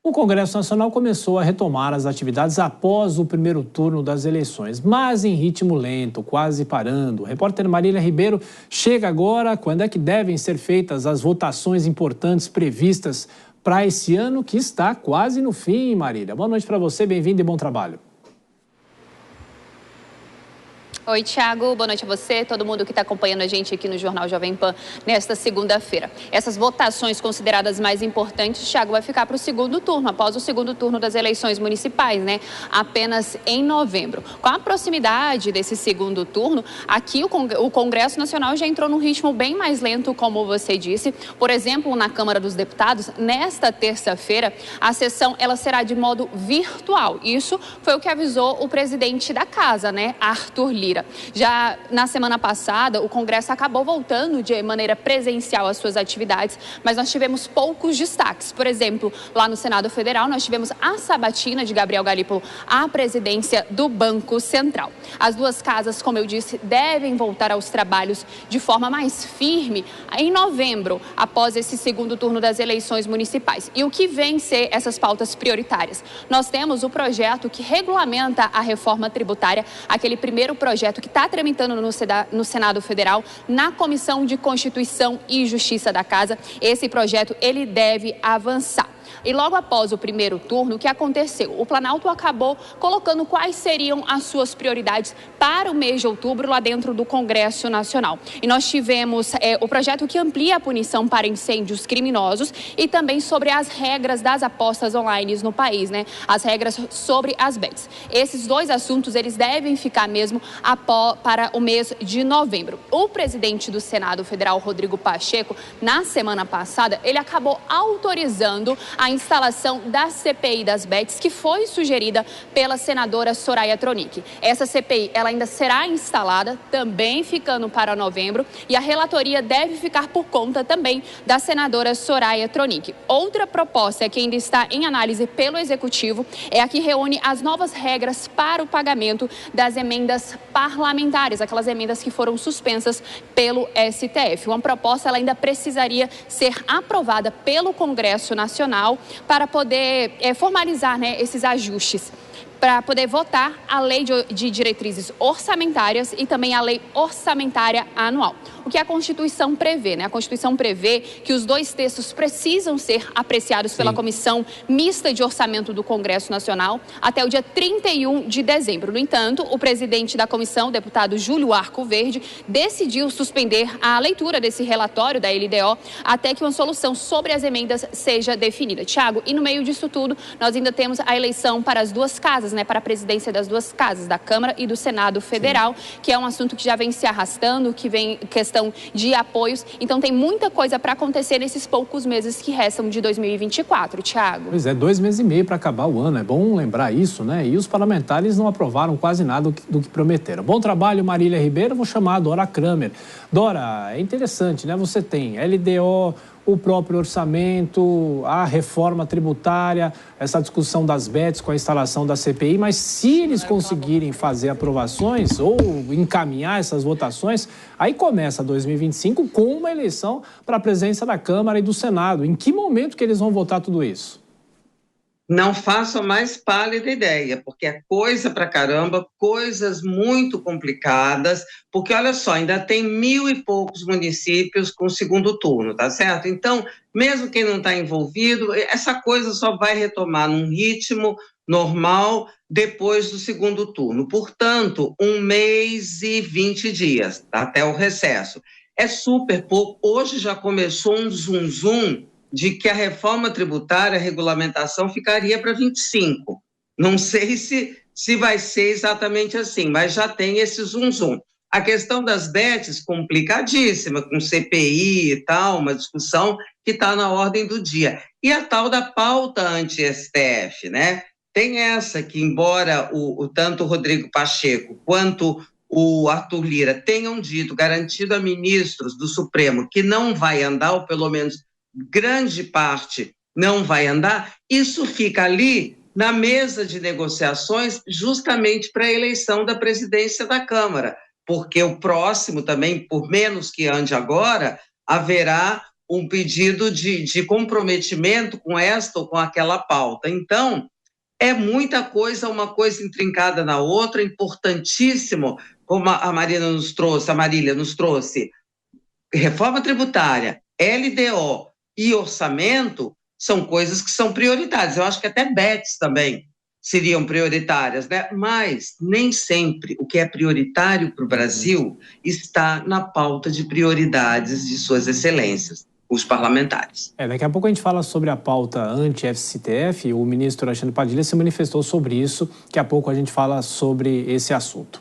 O Congresso Nacional começou a retomar as atividades após o primeiro turno das eleições, mas em ritmo lento, quase parando. O repórter Marília Ribeiro chega agora. Quando é que devem ser feitas as votações importantes previstas para esse ano que está quase no fim, Marília? Boa noite para você, bem-vindo e bom trabalho. Oi, Thiago. Boa noite a você, todo mundo que está acompanhando a gente aqui no Jornal Jovem Pan nesta segunda-feira. Essas votações consideradas mais importantes, Thiago, vai ficar para o segundo turno, após o segundo turno das eleições municipais, né? Apenas em novembro. Com a proximidade desse segundo turno, aqui o Congresso Nacional já entrou num ritmo bem mais lento, como você disse. Por exemplo, na Câmara dos Deputados, nesta terça-feira, a sessão ela será de modo virtual. Isso foi o que avisou o presidente da casa, né? Arthur Lira. Já na semana passada, o Congresso acabou voltando de maneira presencial às suas atividades, mas nós tivemos poucos destaques. Por exemplo, lá no Senado Federal, nós tivemos a sabatina de Gabriel Galípolo à presidência do Banco Central. As duas casas, como eu disse, devem voltar aos trabalhos de forma mais firme em novembro, após esse segundo turno das eleições municipais. E o que vem ser essas pautas prioritárias? Nós temos o projeto que regulamenta a reforma tributária, aquele primeiro projeto que está tramitando no Senado Federal, na Comissão de Constituição e Justiça da Casa. Esse projeto, ele deve avançar. E logo após o primeiro turno, o que aconteceu? O Planalto acabou colocando quais seriam as suas prioridades para o mês de outubro lá dentro do Congresso Nacional. E nós tivemos o projeto que amplia a punição para incêndios criminosos e também sobre as regras das apostas online no país, né? As regras sobre as bets. Esses dois assuntos, eles devem ficar mesmo para o mês de novembro. O presidente do Senado Federal, Rodrigo Pacheco, na semana passada, ele acabou autorizando a instalação da CPI das bets, que foi sugerida pela senadora Soraya Tronic. Essa CPI, ela ainda será instalada, também ficando para novembro, e a relatoria deve ficar por conta também da senadora Soraya Tronic. Outra proposta que ainda está em análise pelo Executivo é a que reúne as novas regras para o pagamento das emendas parlamentares, aquelas emendas que foram suspensas pelo STF. Uma proposta, ela ainda precisaria ser aprovada pelo Congresso Nacional para poder formalizar, né, esses ajustes, para poder votar a lei de diretrizes orçamentárias e também a lei orçamentária anual. O que a Constituição prevê, né? A Constituição prevê que os dois textos precisam ser apreciados pela Comissão Mista de Orçamento do Congresso Nacional até o dia 31 de dezembro. No entanto, o presidente da comissão, o deputado Júlio Arco Verde, decidiu suspender a leitura desse relatório da LDO até que uma solução sobre as emendas seja definida. Tiago, e no meio disso tudo, nós ainda temos a eleição para as duas casas, né? Para a presidência das duas casas, da Câmara e do Senado Federal, que é um assunto que já vem se arrastando, que vem questão de apoios. Então tem muita coisa para acontecer nesses poucos meses que restam de 2024, Thiago. Pois é, 2 meses e meio para acabar o ano, é bom lembrar isso, né? E os parlamentares não aprovaram quase nada do que prometeram. Bom trabalho, Marília Ribeiro. Vou chamar a Dora Kramer. Dora, é interessante, né? Você tem LDO, o próprio orçamento, a reforma tributária, essa discussão das bets com a instalação da CPI, mas se eles conseguirem fazer aprovações ou encaminhar essas votações, aí começa 2025 com uma eleição para a presidência da Câmara e do Senado. Em que momento que eles vão votar tudo isso? Não faço a mais pálida ideia, porque é coisa pra caramba, coisas muito complicadas, porque olha só, ainda tem 1.000 e poucos municípios com segundo turno, tá certo? Então, mesmo quem não está envolvido, essa coisa só vai retomar num ritmo normal depois do segundo turno. Portanto, 1 mês e 20 dias, tá? Até o recesso. É super pouco. Hoje já começou um zum de que a reforma tributária, a regulamentação, ficaria para 25. Não sei se vai ser exatamente assim, mas já tem esse zum. A questão das bets, complicadíssima, com CPI e tal, uma discussão que está na ordem do dia. E a tal da pauta anti-STF, né? Tem essa que, embora tanto o Rodrigo Pacheco quanto o Arthur Lira tenham dito, garantido a ministros do Supremo que não vai andar, ou pelo menos grande parte não vai andar, isso fica ali na mesa de negociações justamente para a eleição da presidência da Câmara, porque o próximo também, por menos que ande agora, haverá um pedido de comprometimento com esta ou com aquela pauta. Então, é muita coisa, uma coisa intrincada na outra, importantíssimo, como a Marília nos trouxe, reforma tributária, LDO e orçamento são coisas que são prioritárias. Eu acho que até BETs também seriam prioritárias, né? Mas nem sempre o que é prioritário para o Brasil está na pauta de prioridades de suas excelências, os parlamentares. Daqui a pouco a gente fala sobre a pauta anti-STF. O ministro Alexandre Padilha se manifestou sobre isso. Daqui a pouco a gente fala sobre esse assunto.